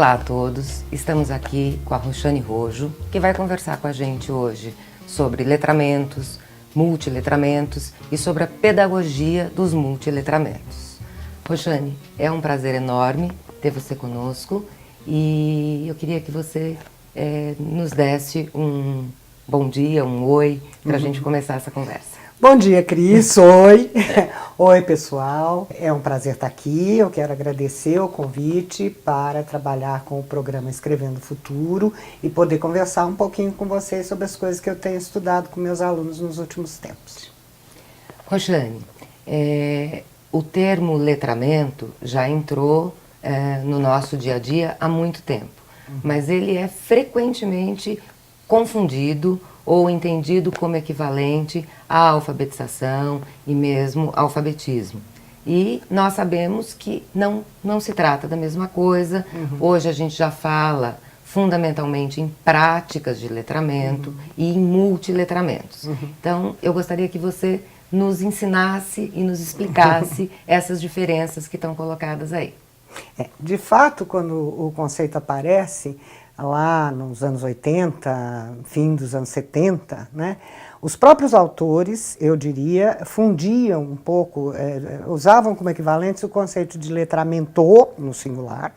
Olá a todos, estamos aqui com a Roxane Rojo, que vai conversar com a gente hoje sobre letramentos, multiletramentos e sobre a pedagogia dos multiletramentos. Roxane, é um prazer enorme ter você conosco e eu queria que você nos desse um bom dia, um oi, para a gente começar essa conversa. Bom dia, Cris. Oi. Oi, pessoal. É um prazer estar aqui. Eu quero agradecer o convite para trabalhar com o programa Escrevendo Futuro e poder conversar um pouquinho com vocês sobre as coisas que eu tenho estudado com meus alunos nos últimos tempos. Roxane, o termo letramento já entrou no nosso dia a dia há muito tempo, mas ele é frequentemente confundido ou entendido como equivalente à alfabetização e mesmo alfabetismo. E nós sabemos que não se trata da mesma coisa. Hoje a gente já fala fundamentalmente em práticas de letramento e em multiletramentos. Então, eu gostaria que você nos ensinasse e nos explicasse essas diferenças que estão colocadas aí. De fato, quando o conceito aparece, lá nos anos 80, fim dos anos 70, né, os próprios autores, eu diria, fundiam um pouco, usavam como equivalentes o conceito de letramento, no singular,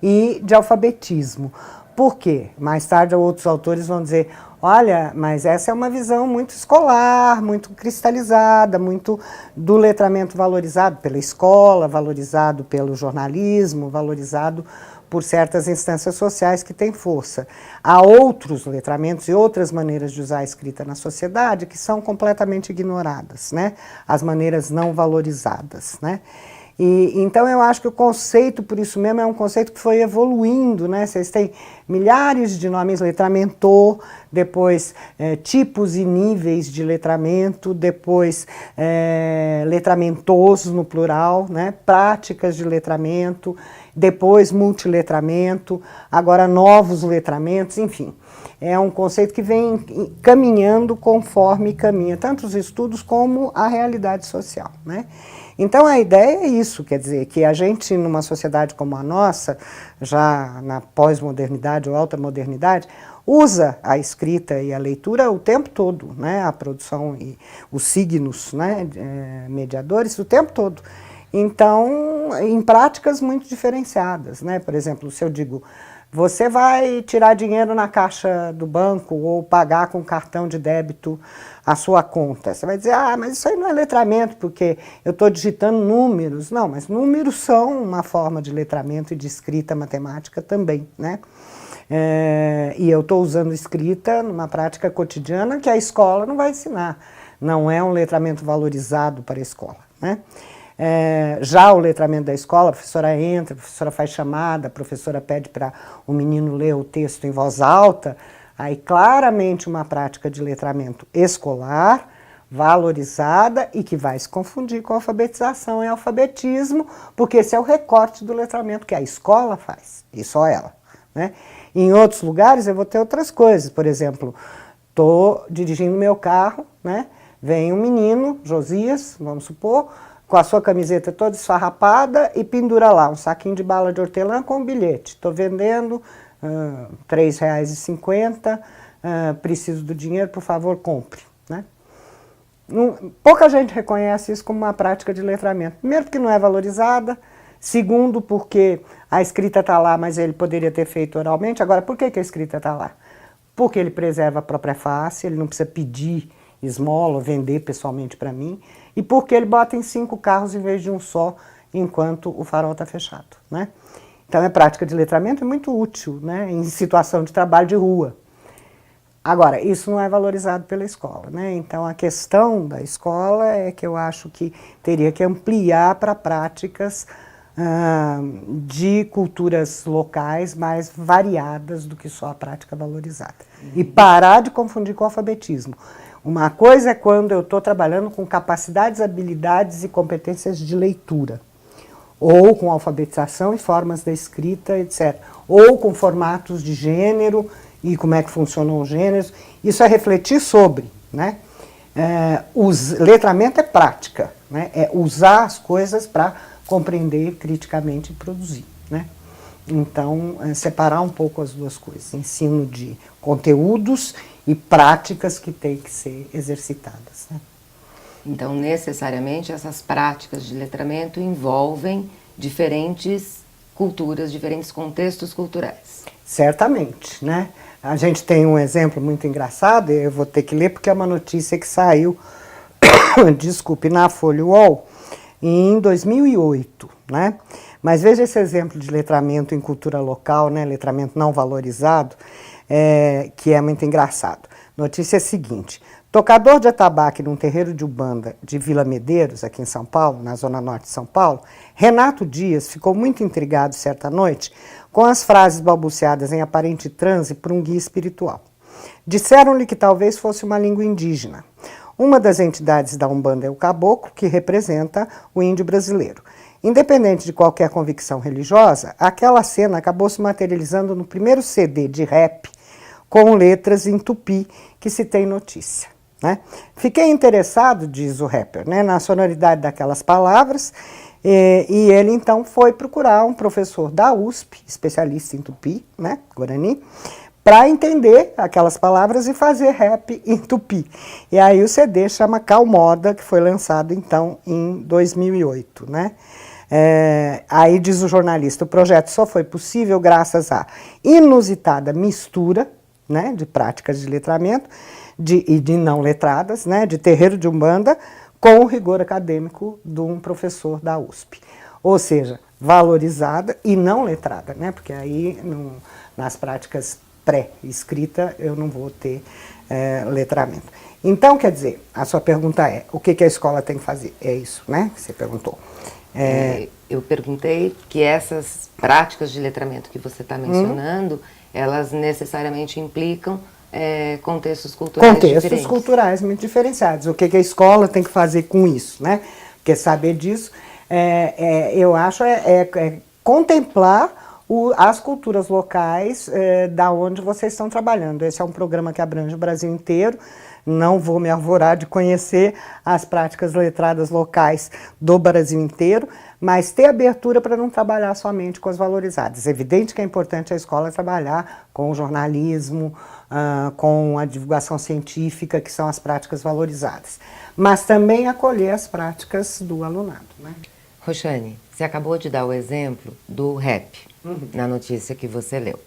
e de alfabetismo. Por quê? Mais tarde outros autores vão dizer, olha, mas essa é uma visão muito escolar, muito cristalizada, muito do letramento valorizado pela escola, valorizado pelo jornalismo, valorizado por certas instâncias sociais que têm força. Há outros letramentos e outras maneiras de usar a escrita na sociedade que são completamente ignoradas, né? As maneiras não valorizadas, né? Então eu acho que o conceito, por isso mesmo, é um conceito que foi evoluindo, né? Vocês têm milhares de nomes, letramento, depois tipos e níveis de letramento, depois letramentos no plural, né? Práticas de letramento, depois multiletramento, agora novos letramentos, enfim. É um conceito que vem caminhando conforme caminha, tanto os estudos como a realidade social, né? Então a ideia é isso, quer dizer, que a gente numa sociedade como a nossa, já na pós-modernidade ou alta modernidade, usa a escrita e a leitura o tempo todo, né? A produção e os signos, né? Mediadores o tempo todo. Então, em práticas muito diferenciadas, né? Por exemplo, se eu digo, você vai tirar dinheiro na caixa do banco ou pagar com cartão de débito a sua conta. Você vai dizer, mas isso aí não é letramento, porque eu estou digitando números. Não, mas números são uma forma de letramento e de escrita matemática também, né? E eu estou usando escrita numa prática cotidiana que a escola não vai ensinar. Não é um letramento valorizado para a escola, né? Já o letramento da escola, a professora entra, a professora faz chamada, a professora pede para o menino ler o texto em voz alta, aí claramente uma prática de letramento escolar, valorizada e que vai se confundir com alfabetização e alfabetismo, porque esse é o recorte do letramento que a escola faz, e só ela, né? Em outros lugares eu vou ter outras coisas, por exemplo, estou dirigindo meu carro, né? Vem um menino, Josias, vamos supor, com a sua camiseta toda esfarrapada e pendura lá um saquinho de bala de hortelã com um bilhete. Estou vendendo R$3,50, preciso do dinheiro, por favor, compre, né? Pouca gente reconhece isso como uma prática de letramento. Primeiro, porque não é valorizada. Segundo, porque a escrita está lá, mas ele poderia ter feito oralmente. Agora, por que a escrita está lá? Porque ele preserva a própria face, ele não precisa pedir esmola ou vender pessoalmente para mim, e porque ele bota em 5 carros em vez de um só, enquanto o farol está fechado, né? Então a prática de letramento é muito útil, né, em situação de trabalho de rua. Agora, isso não é valorizado pela escola, né? Então a questão da escola é que eu acho que teria que ampliar para práticas de culturas locais mais variadas do que só a prática valorizada. E parar de confundir com o alfabetismo. Uma coisa é quando eu estou trabalhando com capacidades, habilidades e competências de leitura, ou com alfabetização e formas da escrita, etc. Ou com formatos de gênero e como é que funcionam os gêneros. Isso é refletir sobre, né? Letramento é prática, né? É usar as coisas para compreender criticamente e produzir, né? Então, separar um pouco as duas coisas, ensino de conteúdos e práticas que têm que ser exercitadas, né? Então, necessariamente, essas práticas de letramento envolvem diferentes culturas, diferentes contextos culturais. Certamente, né? A gente tem um exemplo muito engraçado, eu vou ter que ler porque é uma notícia que saiu, desculpe, na Folha UOL, em 2008, né? Mas veja esse exemplo de letramento em cultura local, né? Letramento não valorizado, que é muito engraçado. Notícia é a seguinte: tocador de atabaque num terreiro de Umbanda de Vila Medeiros, aqui em São Paulo, na zona norte de São Paulo, Renato Dias ficou muito intrigado certa noite com as frases balbuciadas em aparente transe por um guia espiritual. Disseram-lhe que talvez fosse uma língua indígena. Uma das entidades da Umbanda é o caboclo, que representa o índio brasileiro. Independente de qualquer convicção religiosa, aquela cena acabou se materializando no primeiro CD de rap com letras em tupi que se tem notícia, né? Fiquei interessado, diz o rapper, né, na sonoridade daquelas palavras, e ele então foi procurar um professor da USP, especialista em tupi, né, Guarani, para entender aquelas palavras e fazer rap em tupi. E aí o CD chama Calmoda, que foi lançado então em 2008, né? Aí diz o jornalista, o projeto só foi possível graças à inusitada mistura, né, de práticas de letramento e de não letradas, né, de terreiro de Umbanda, com o rigor acadêmico de um professor da USP. Ou seja, valorizada e não letrada, né, porque aí nas práticas pré-escrita eu não vou ter letramento. Então, quer dizer, a sua pergunta é, o que a escola tem que fazer? É isso, né, que você perguntou. Eu perguntei que essas práticas de letramento que você está mencionando, elas necessariamente implicam contextos culturais diferentes. Contextos culturais muito diferenciados. O que a escola tem que fazer com isso, né? Porque saber disso, eu acho, contemplar as culturas locais da onde vocês estão trabalhando. Esse é um programa que abrange o Brasil inteiro. Não vou me arvorar de conhecer as práticas letradas locais do Brasil inteiro, mas ter abertura para não trabalhar somente com as valorizadas. É evidente que é importante a escola trabalhar com o jornalismo, com a divulgação científica, que são as práticas valorizadas, mas também acolher as práticas do alunado, né? Roxane, você acabou de dar o exemplo do rap, na notícia que você leu.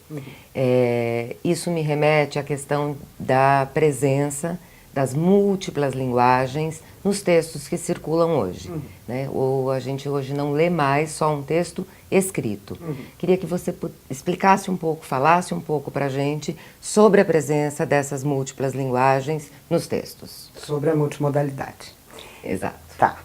Isso me remete à questão da presença das múltiplas linguagens nos textos que circulam hoje, né? Ou a gente hoje não lê mais só um texto escrito. Queria que você explicasse um pouco, falasse um pouco para a gente sobre a presença dessas múltiplas linguagens nos textos. Sobre a multimodalidade. Exato. Tá.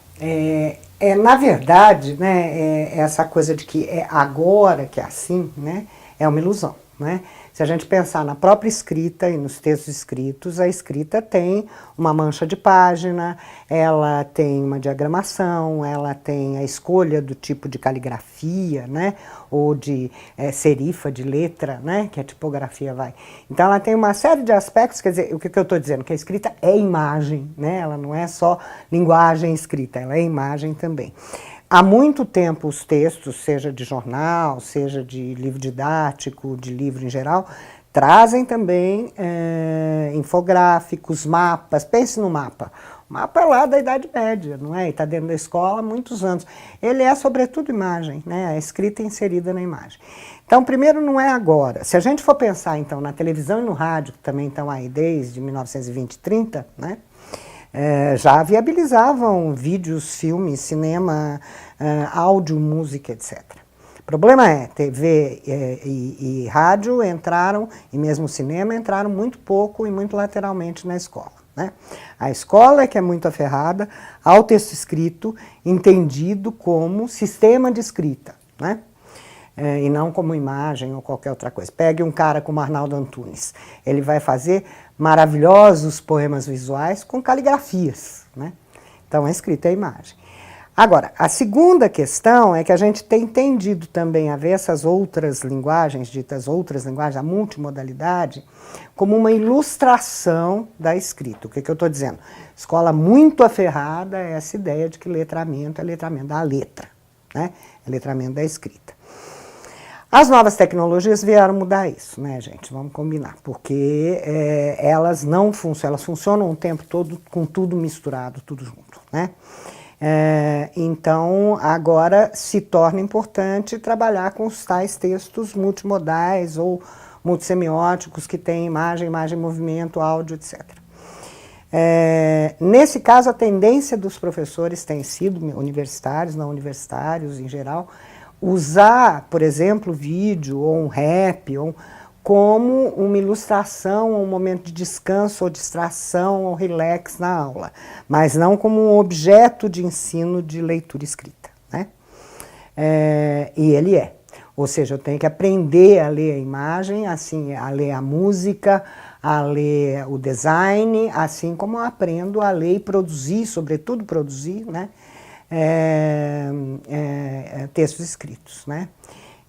Na verdade, né, essa coisa de que é agora que é assim, né, é uma ilusão, né? Se a gente pensar na própria escrita e nos textos escritos, a escrita tem uma mancha de página, ela tem uma diagramação, ela tem a escolha do tipo de caligrafia, né, ou de serifa, de letra, né, que a tipografia vai. Então ela tem uma série de aspectos, quer dizer, o que eu estou dizendo? Que a escrita é imagem, né, ela não é só linguagem escrita, ela é imagem também. Há muito tempo os textos, seja de jornal, seja de livro didático, de livro em geral, trazem também infográficos, mapas. Pense no mapa. O mapa é lá da Idade Média, não é? E está dentro da escola há muitos anos. Ele é, sobretudo, imagem, né? A escrita é inserida na imagem. Então, primeiro, não é agora. Se a gente for pensar, então, na televisão e no rádio, que também estão aí desde 1920, 30, né? Já viabilizavam vídeos, filmes, cinema, áudio, música, etc. O problema é, TV e rádio entraram, e mesmo cinema, entraram muito pouco e muito lateralmente na escola, né? A escola é que é muito aferrada ao texto escrito, entendido como sistema de escrita, né? E não como imagem ou qualquer outra coisa. Pegue um cara como Arnaldo Antunes, ele vai fazer maravilhosos poemas visuais com caligrafias, né? Então a escrita é a imagem. Agora, a segunda questão é que a gente tem tendido também a ver essas outras linguagens, ditas outras linguagens, a multimodalidade, como uma ilustração da escrita. O que eu estou dizendo? Escola muito aferrada a essa ideia de que letramento é letramento da letra, né? É letramento da escrita. As novas tecnologias vieram mudar isso, né, gente? Vamos combinar, porque elas não funcionam, elas funcionam o tempo todo com tudo misturado, tudo junto, né? Então, agora se torna importante trabalhar com os tais textos multimodais ou multissemióticos que têm imagem, movimento, áudio, etc. Nesse caso, a tendência dos professores tem sido, universitários, não universitários em geral, usar, por exemplo, vídeo ou um rap como uma ilustração, um momento de descanso ou distração ou relax na aula, mas não como um objeto de ensino de leitura escrita, né? E ele é. Ou seja, eu tenho que aprender a ler a imagem, assim, a ler a música, a ler o design, assim como eu aprendo a ler e produzir, sobretudo produzir, né? Textos escritos, né?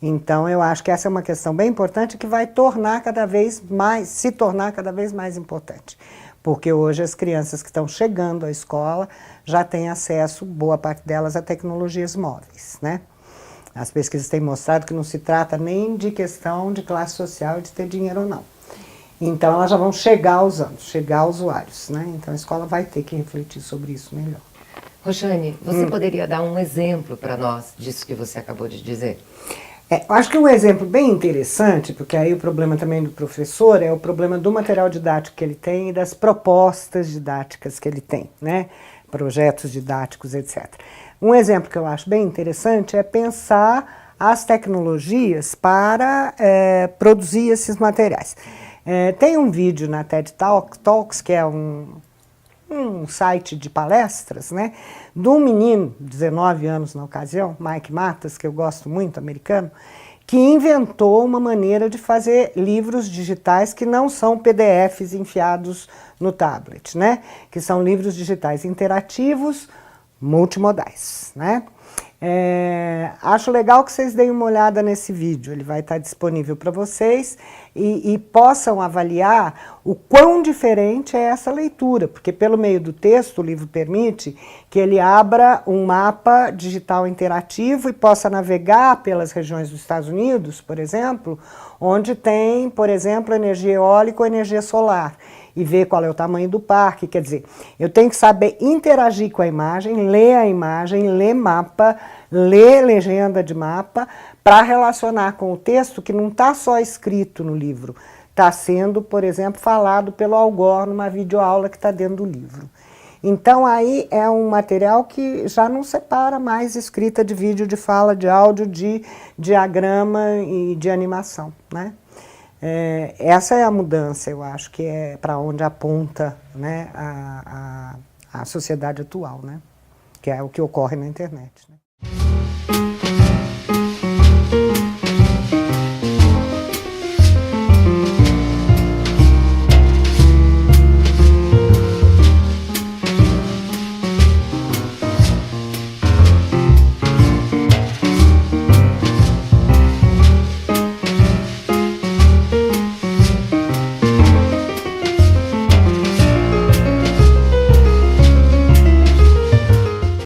Então, eu acho que essa é uma questão bem importante que vai se tornar cada vez mais importante. Porque hoje as crianças que estão chegando à escola já têm acesso, boa parte delas, a tecnologias móveis, né? As pesquisas têm mostrado que não se trata nem de questão de classe social, de ter dinheiro ou não. Então, elas já vão chegar usando, chegar usuários, né? Então, a escola vai ter que refletir sobre isso melhor. Rojane, você poderia dar um exemplo para nós disso que você acabou de dizer? Eu acho que um exemplo bem interessante, porque aí o problema também do professor é o problema do material didático que ele tem e das propostas didáticas que ele tem, né? Projetos didáticos, etc. Um exemplo que eu acho bem interessante é pensar as tecnologias para produzir esses materiais. Tem um vídeo na TED Talks, que é um site de palestras, né, de um menino, 19 anos na ocasião, Mike Matas, que eu gosto muito, americano, que inventou uma maneira de fazer livros digitais que não são PDFs enfiados no tablet, né, que são livros digitais interativos, multimodais, né. Acho legal que vocês deem uma olhada nesse vídeo, ele vai estar disponível para vocês e possam avaliar o quão diferente é essa leitura, porque pelo meio do texto o livro permite que ele abra um mapa digital interativo e possa navegar pelas regiões dos Estados Unidos, por exemplo, onde tem, por exemplo, energia eólica ou energia solar, e ver qual é o tamanho do parque. Quer dizer, eu tenho que saber interagir com a imagem, ler mapa, ler legenda de mapa, para relacionar com o texto que não está só escrito no livro, está sendo, por exemplo, falado pelo Al Gore numa videoaula que está dentro do livro. Então aí é um material que já não separa mais escrita de vídeo, de fala, de áudio, de diagrama e de animação, né? Essa é a mudança, eu acho, que é para onde aponta, né, a sociedade atual, né? Que é o que ocorre na internet, né?